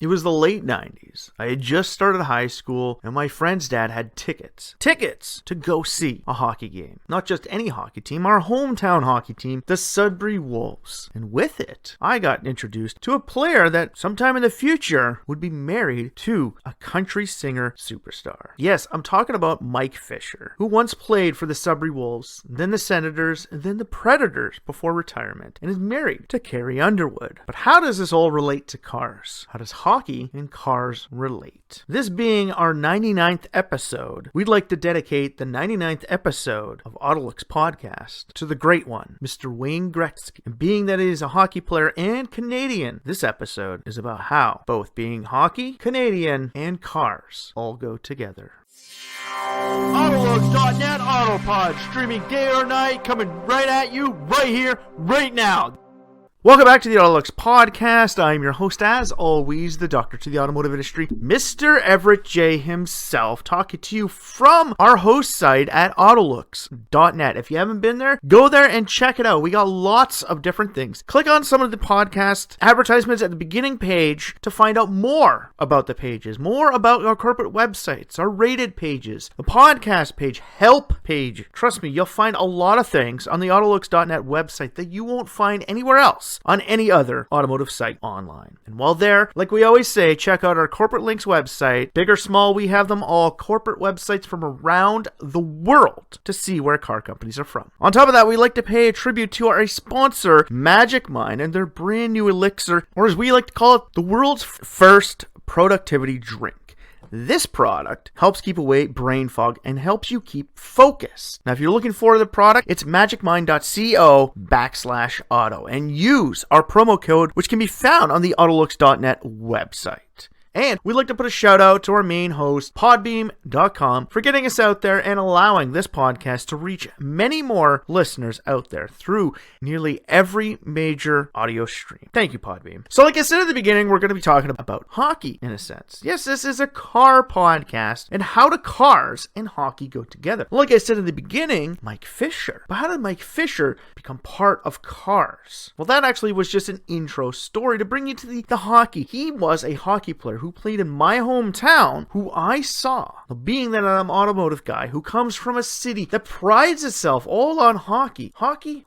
It was the late 90s. I had just started high school, and my friend's dad had tickets to go see a hockey game. Not just any hockey team, our hometown hockey team, the Sudbury Wolves. And with it, I got introduced to a player that sometime in the future would be married to a country singer superstar. Yes, I'm talking about Mike Fisher, who once played for the Sudbury Wolves, then the Senators, and then the Predators before retirement, and is married to Carrie Underwood. But how does this all relate to cars? How does hockey and cars relate? This being our 99th episode, we'd like to dedicate the 99th episode of AutoLooks podcast to the great one, Mr. Wayne Gretzky. And being that he is a hockey player and Canadian, this episode is about how both being hockey, Canadian, and cars all go together. AutoLooks.net AutoPod, streaming day or night, coming right at you, right here, right now. Welcome back to the AutoLooks podcast. I'm your host, as always, the doctor to the automotive industry, Mr. Everett J himself, talking to you from our host site at AutoLooks.net. If you haven't been there, go there and check it out. We got lots of different things. Click on some of the podcast advertisements at the beginning page to find out more about the pages, more about our corporate websites, our rated pages, the podcast page, help page. Trust me, you'll find a lot of things on the AutoLooks.net website that you won't find anywhere else on any other automotive site online. And while there, like we always say, check out our corporate links website. Big or small, we have them all, corporate websites from around the world to see where car companies are from. On top of that, we like to pay a tribute to our sponsor, Magic Mind, and their brand new elixir, or as we like to call it, the world's first productivity drink. This product helps keep away brain fog and helps you keep focus. Now, if you're looking for the product, it's magicmind.co/auto and use our promo code, which can be found on the AutoLooks.net website. And we'd like to put a shout out to our main host, Podbeam.com, for getting us out there and allowing this podcast to reach many more listeners out there through nearly every major audio stream. Thank you, Podbeam. So like I said at the beginning, we're going to be talking about hockey in a sense. Yes, this is a car podcast, and how do cars and hockey go together? Like I said in the beginning, Mike Fisher. But how did Mike Fisher become part of cars? Well, that actually was just an intro story to bring you to the hockey. He was a hockey player who played in my hometown, who I saw. Now, being that I'm an automotive guy who comes from a city that prides itself all on hockey. Hockey,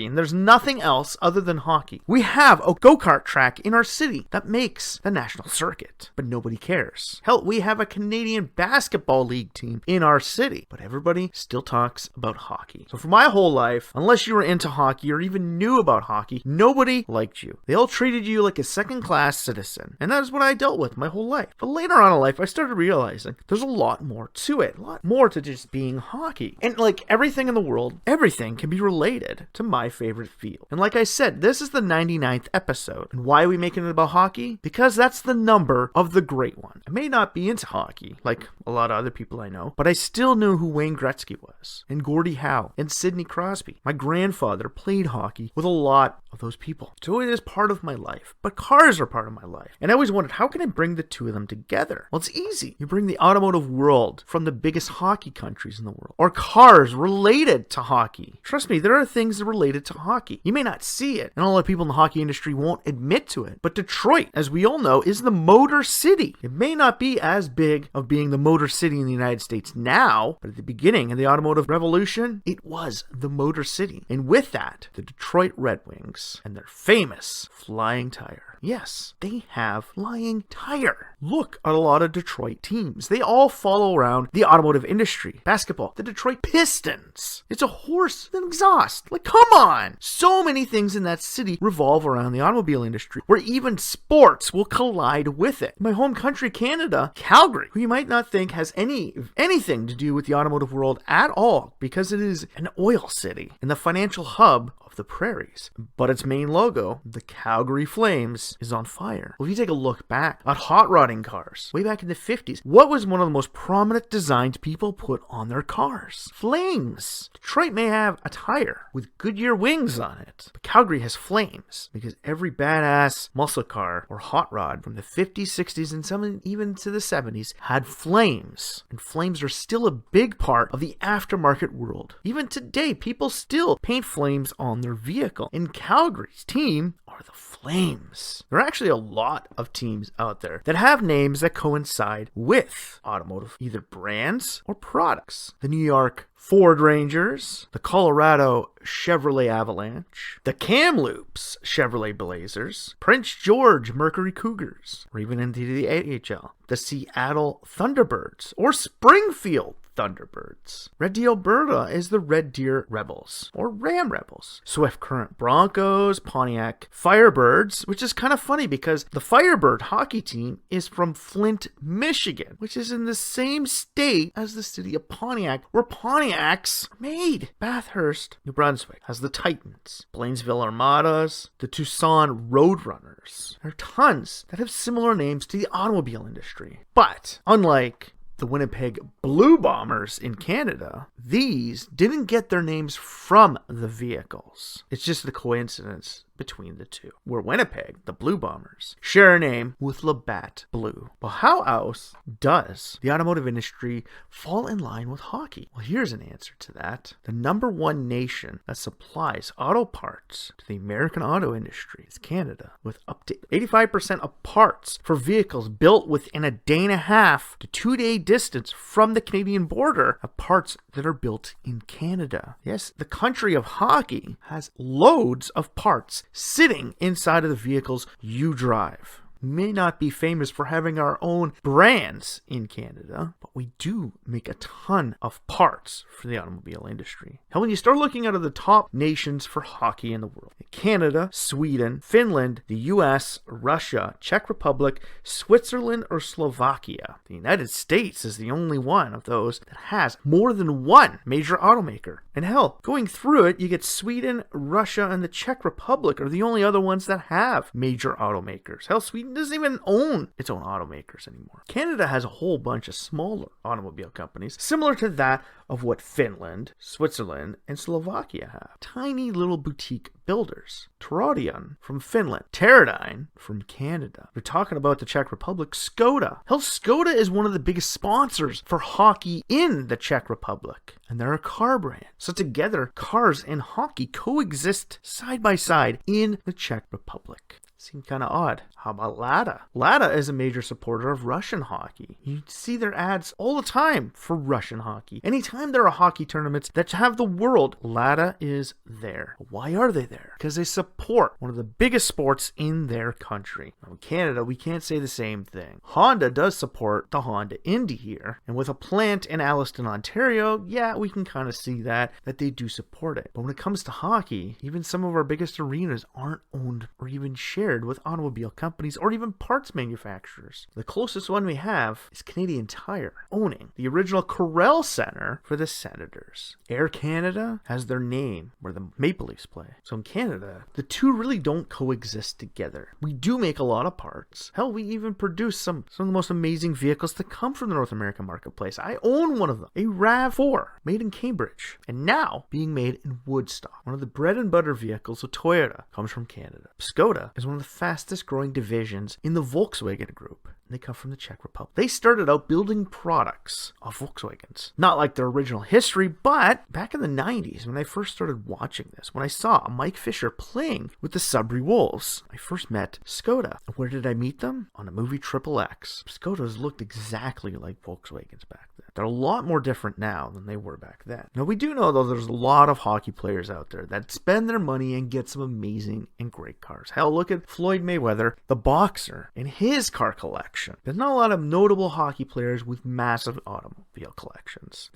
and there's nothing else other than hockey. We have a go-kart track in our city that makes the national circuit, but nobody cares. Hell, we have a Canadian basketball league team in our city, but everybody still talks about hockey. So for my whole life, unless you were into hockey or even knew about hockey, nobody liked you. They all treated you like a second-class citizen, and that is what I dealt with my whole life. But later on in life, I started realizing there's a lot more to it, a lot more to just being hockey. And like everything in the world, everything can be related to my favorite field. And like I said, this is the 99th episode. And why are we making it about hockey? Because that's the number of the great one. I may not be into hockey, like a lot of other people I know, but I still knew who Wayne Gretzky was, and Gordie Howe, and Sidney Crosby. My grandfather played hockey with a lot of those people. So it is part of my life, but cars are part of my life. And I always wondered, how can I bring the two of them together? Well, it's easy. You bring the automotive world from the biggest hockey countries in the world, or cars related to hockey. Trust me, there are things related to hockey. You may not see it, and a lot of people in the hockey industry won't admit to it, but Detroit, as we all know, is the Motor City. It may not be as big of being the Motor City in the United States now, but at the beginning of the automotive revolution, it was the Motor City. And with that, the Detroit Red Wings and their famous flying tire. Yes, they have flying tire. Look at a lot of Detroit teams. They all follow around the automotive industry. Basketball, the Detroit Pistons. It's a horse with an exhaust. Like, come on. So many things in that city revolve around the automobile industry, where even sports will collide with it. My home country, Canada, Calgary, who you might not think has anything to do with the automotive world at all, because it is an oil city and the financial hub of the prairies. But its main logo, the Calgary Flames, is on fire. Well, if you take a look back at hot rodding cars, way back in the 50s, what was one of the most prominent designs people put on their cars? Flames. Detroit may have a tire with Goodyear wings on it, but Calgary has flames, because every badass muscle car or hot rod from the 50s, 60s, and some even to the 70s had flames. And flames are still a big part of the aftermarket world. Even today, people still paint flames on their vehicle. And Calgary's team are the Flames. There are actually a lot of teams out there that have names that coincide with automotive, either brands or products. The New York Ford Rangers, the Colorado Chevrolet Avalanche, the Kamloops Chevrolet Blazers, Prince George Mercury Cougars, or even into the AHL, the Seattle Thunderbirds, or Springfield Thunderbirds. Red Deer, Alberta is the Red Deer Rebels, or Ram Rebels. Swift Current Broncos, Pontiac Firebirds, which is kind of funny because the Firebird hockey team is from Flint, Michigan, which is in the same state as the city of Pontiac, where Pontiacs are made. Bathurst, New Brunswick has the Titans, Blainsville Armadas, the Tucson Roadrunners. There are tons that have similar names to the automobile industry. But unlike the Winnipeg Blue Bombers in Canada, these didn't get their names from the vehicles. It's just the coincidence between the two, where Winnipeg, the Blue Bombers, share a name with Labatt Blue. But how else does the automotive industry fall in line with hockey? Well, here's an answer to that. The number one nation that supplies auto parts to the American auto industry is Canada, with up to 85% of parts for vehicles built within a day and a half to 2-day distance from the Canadian border of parts that are built in Canada. Yes, the country of hockey has loads of parts sitting inside of the vehicles you drive. We may not be famous for having our own brands in Canada, but we do make a ton of parts for the automobile industry. And when you start looking at the top nations for hockey in the world, Canada, Sweden, Finland, the US, Russia, Czech Republic, Switzerland, or Slovakia. The United States is the only one of those that has more than one major automaker. And hell, going through it, you get Sweden, Russia, and the Czech Republic are the only other ones that have major automakers. Hell, Sweden doesn't even own its own automakers anymore. Canada has a whole bunch of smaller automobile companies, similar to that of what Finland, Switzerland, and Slovakia have. Tiny little boutique builders. Terodion from Finland. Teradyne from Canada. We're talking about the Czech Republic. Skoda. Hell, Skoda is one of the biggest sponsors for hockey in the Czech Republic. And they're a car brand. So together, cars and hockey coexist side by side in the Czech Republic. Seemed kind of odd. How about Lada? Lada is a major supporter of Russian hockey. You see their ads all the time for Russian hockey. Anytime there are hockey tournaments that have the world, Lada is there. Why are they there? Because they support one of the biggest sports in their country. Now, in Canada, we can't say the same thing. Honda does support the Honda Indy here. And with a plant in Alliston, Ontario, yeah, we can kind of see that they do support it. But when it comes to hockey, even some of our biggest arenas aren't owned or even shared with automobile companies or even parts manufacturers. The closest one we have is Canadian Tire, owning the original Corel Center for the Senators. Air Canada has their name where the Maple Leafs play. So in Canada, the two really don't coexist together. We do make a lot of parts. Hell, we even produce some of the most amazing vehicles that come from the North American marketplace. I own one of them, a RAV4, made in Cambridge, and now being made in Woodstock. One of the bread and butter vehicles of Toyota comes from Canada. Skoda is one of the fastest growing divisions in the Volkswagen Group. They come from the Czech Republic. They started out building products of Volkswagens. Not like their original history, but back in the 90s when I first started watching this, when I saw Mike Fisher playing with the Sudbury Wolves, I first met Skoda. Where did I meet them? On a movie Triple X. Skodas looked exactly like Volkswagens back then. They're a lot more different now than they were back then. Now we do know though there's a lot of hockey players out there that spend their money and get some amazing and great cars. Hell, look at Floyd Mayweather, the boxer, and his car collection. There's not a lot of notable hockey players with massive automobile collections.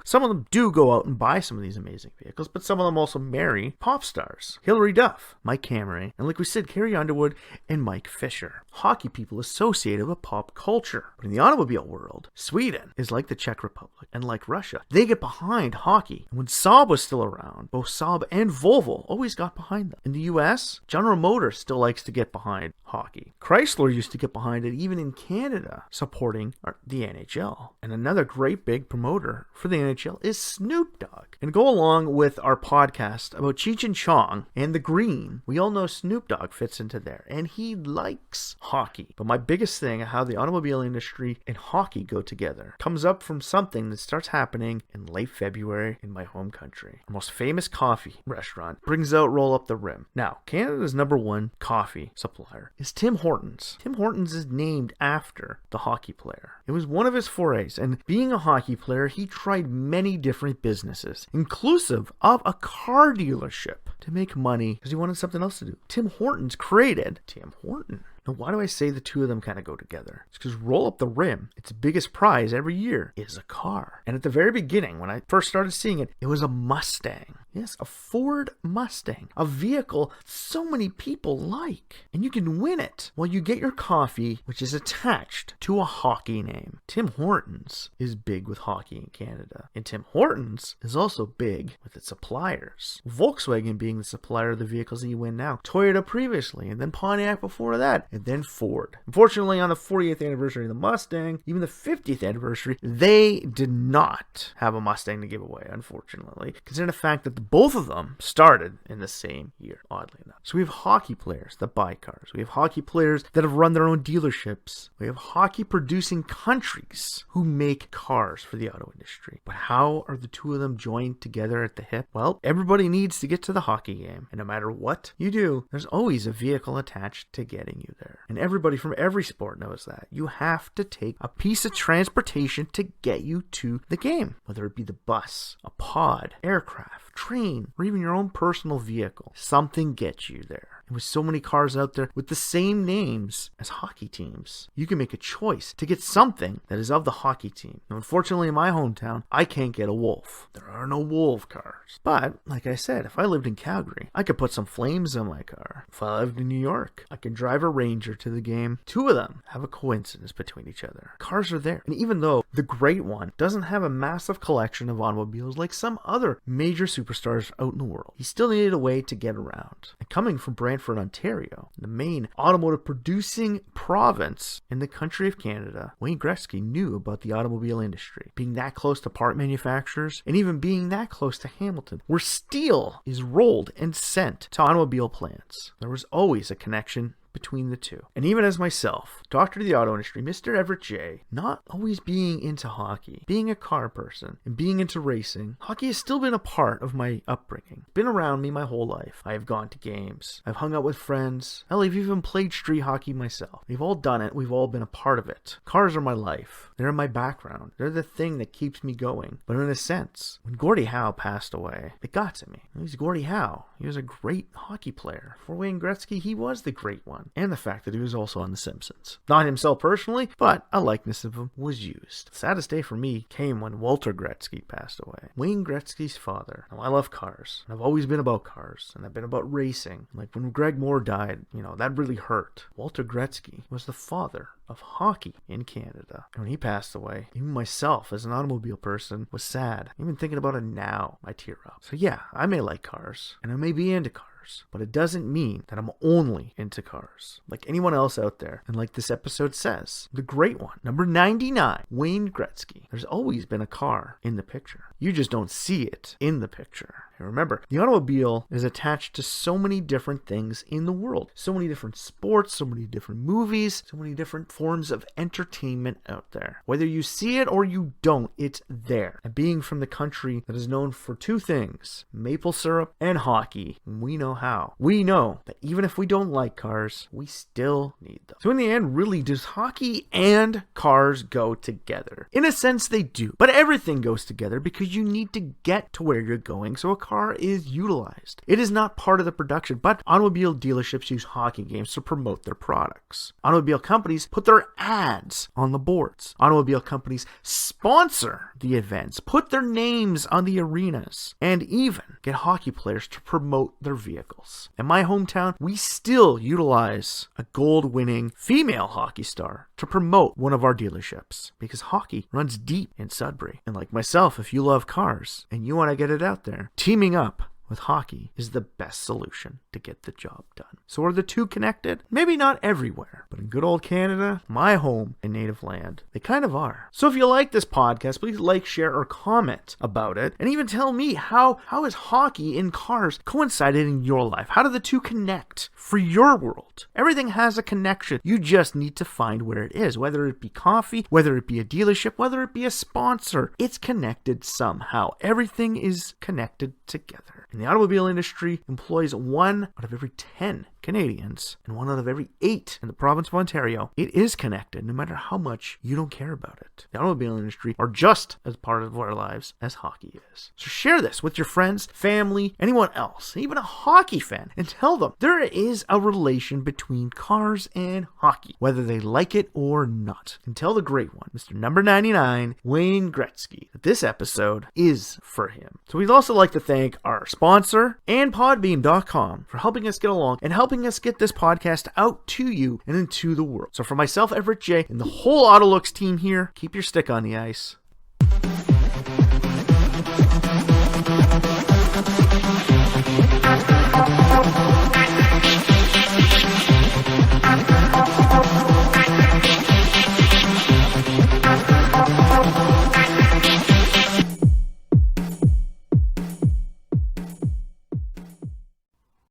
Some of them do go out and buy some of these amazing vehicles, but some of them also marry pop stars. Hilary Duff, Mike Cameron, and like we said, Carrie Underwood and Mike Fisher. Hockey people associated with pop culture. But in the automobile world, Sweden is like the Czech Republic, and like Russia, they get behind hockey. And when Saab was still around, both Saab and Volvo always got behind them. In the US, General Motors still likes to get behind hockey. Chrysler used to get behind it even in Canada, supporting the NHL. And another great great big promoter for the NHL is Snoop Dogg. And go along with our podcast about Cheech and Chong and the Green, we all know Snoop Dogg fits into there, and he likes hockey. But my biggest thing, how the automobile industry and hockey go together, comes up from something that starts happening in late February in my home country. Our most famous coffee restaurant brings out Roll Up the Rim. Now, Canada's #1 coffee supplier is Tim Hortons. Tim Hortons is named after the hockey player. It was one of his forays, and being a hockey player, he tried many different businesses, inclusive of a car dealership, to make money because he wanted something else to do. Tim Hortons created Tim Horton. Now, why do I say the two of them kind of go together? It's because Roll Up the Rim, its biggest prize every year, is a car. And at the very beginning, when I first started seeing it, it was a Mustang. Yes, a Ford Mustang. A vehicle so many people like. And you can win it while you get your coffee, which is attached to a hockey name. Tim Hortons is big with hockey in Canada. And Tim Hortons is also big with its suppliers. Volkswagen being the supplier of the vehicles that you win now. Toyota previously, and then Pontiac before that. And then Ford. Unfortunately, on the 40th anniversary of the Mustang, even the 50th anniversary, they did not have a Mustang to give away, unfortunately, considering the fact that both of them started in the same year, oddly enough. So we have hockey players that buy cars. We have hockey players that have run their own dealerships. We have hockey producing countries who make cars for the auto industry. But how are the two of them joined together at the hip? Well, everybody needs to get to the hockey game. And no matter what you do, there's always a vehicle attached to getting you there. And everybody from every sport knows that. You have to take a piece of transportation to get you to the game, whether it be the bus, a pod, aircraft, train, or even your own personal vehicle. Something gets you there. And with so many cars out there with the same names as hockey teams, you can make a choice to get something that is of the hockey team. Now, unfortunately, in my hometown, I can't get a Wolf. There are no Wolf cars. But, like I said, if I lived in Calgary, I could put some Flames on my car. If I lived in New York, I could drive a Ranger to the game. Two of them have a coincidence between each other. Cars are there. And even though the Great One doesn't have a massive collection of automobiles like some other major superstars out in the world, he still needed a way to get around. And coming from Brantford, Ontario, the main automotive producing province in the country of Canada, Wayne Gretzky knew about the automobile industry, being that close to part manufacturers and even being that close to Hamilton, where steel is rolled and sent to automobile plants. There was always a connection between the two. And even as myself, doctor of the auto industry, Mr. Everett J, not always being into hockey, being a car person, and being into racing, hockey has still been a part of my upbringing. It's been around me my whole life. I have gone to games. I've hung out with friends. Hell, I've even played street hockey myself. We've all done it. We've all been a part of it. Cars are my life. They're my background. They're the thing that keeps me going. But in a sense, when Gordie Howe passed away, it got to me. He's Gordie Howe. He was a great hockey player. For Wayne Gretzky, he was the great one. And the fact that he was also on The Simpsons. Not himself personally, but a likeness of him was used. The saddest day for me came when Walter Gretzky passed away. Wayne Gretzky's father. Now, I love cars. I've always been about cars. And I've been about racing. Like when Greg Moore died, that really hurt. Walter Gretzky was the father of hockey in Canada. And when he passed away, even myself as an automobile person was sad. Even thinking about it now, I tear up. So yeah, I may like cars. And I may be into cars. But it doesn't mean that I'm only into cars. Like anyone else out there. And like this episode says, the great one, number 99, Wayne Gretzky. There's always been a car in the picture. You just don't see it in the picture. And remember, the automobile is attached to so many different things in the world. So many different sports, so many different movies, so many different forms of entertainment out there. Whether you see it or you don't, it's there. And being from the country that is known for two things, maple syrup and hockey, we know how. We know that even if we don't like cars, we still need them. So in the end, really, does hockey and cars go together? In a sense, they do. But everything goes together because you need to get to where you're going, so a car is utilized. It is not part of the production, but automobile dealerships use hockey games to promote their products. Automobile companies put their ads on the boards. Automobile companies sponsor the events, put their names on the arenas, and even get hockey players to promote their vehicles. In my hometown, we still utilize a gold-winning female hockey star to promote one of our dealerships because hockey runs deep in Sudbury. And like myself, if you love cars and you want to get it out there, teaming up with hockey is the best solution to get the job done. So are the two connected? Maybe not everywhere, but in good old Canada, my home and native land, they kind of are. So if you like this podcast, please like, share, or comment about it, and even tell me how is hockey and cars coincided in your life? How do the two connect for your world? Everything has a connection. You just need to find where it is, whether it be coffee, whether it be a dealership, whether it be a sponsor. It's connected somehow. Everything is connected together. And the automobile industry employs 1 out of every 10 Canadians and 1 out of every 8 in the province of Ontario. It is connected no matter how much you don't care about it. The automobile industry are just as part of our lives as hockey is. So share this with your friends, family, anyone else, even a hockey fan, and tell them there is a relation between cars and hockey, whether they like it or not. And tell the great one, Mr. Number 99, Wayne Gretzky, that this episode is for him. So we'd also like to thank our sponsor and Podbeam.com for helping us get along and helping us get this podcast out to you and into the world. So for myself, Everett J, and the whole AutoLooks team here, keep your stick on the ice.